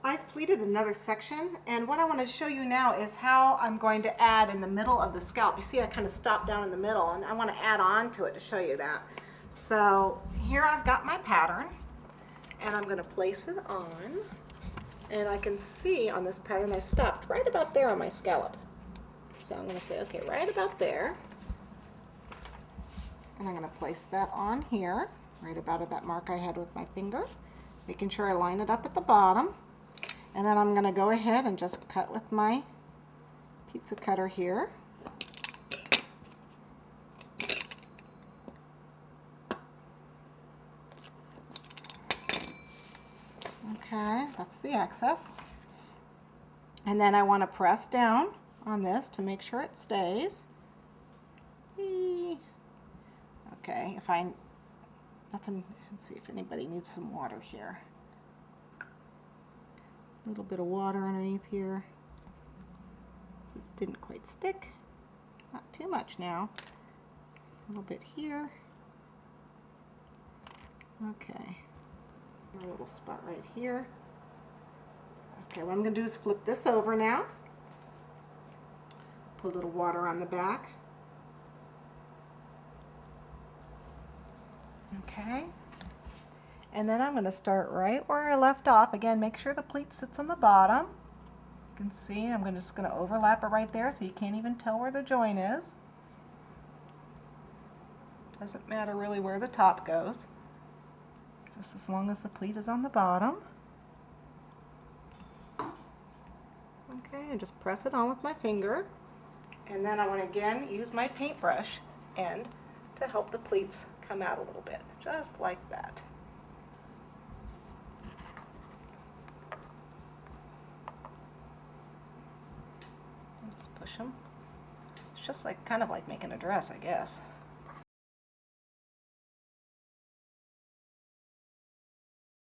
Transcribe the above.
I've pleated another section, and what I want to show you now is how I'm going to add in the middle of the scalp. You see I kind of stopped down in the middle, and I want to add on to it to show you that. So here I've got my pattern, and I'm going to place it on, and I can see on this pattern I stopped right about there on my scallop. So I'm going to say, okay, right about there, and I'm going to place that on here, right about at that mark I had with my finger, making sure I line it up at the bottom. And then I'm going to go ahead and just cut with my pizza cutter here. Okay, that's the excess. And then I want to press down on this to make sure it stays. Okay, if let's see if anybody needs some water here. A little bit of water underneath here. This didn't quite stick. Not too much now. A little bit here. Okay. A little spot right here. Okay, what I'm going to do is flip this over now. Put a little water on the back. Okay. And then I'm going to start right where I left off. Again, make sure the pleat sits on the bottom. You can see I'm just going to overlap it right there so you can't even tell where the join is. Doesn't matter really where the top goes, just as long as the pleat is on the bottom. Okay, and just press it on with my finger. And then I want to again use my paintbrush end to help the pleats come out a little bit, just like that. Just push them. It's just like kind of like making a dress, I guess.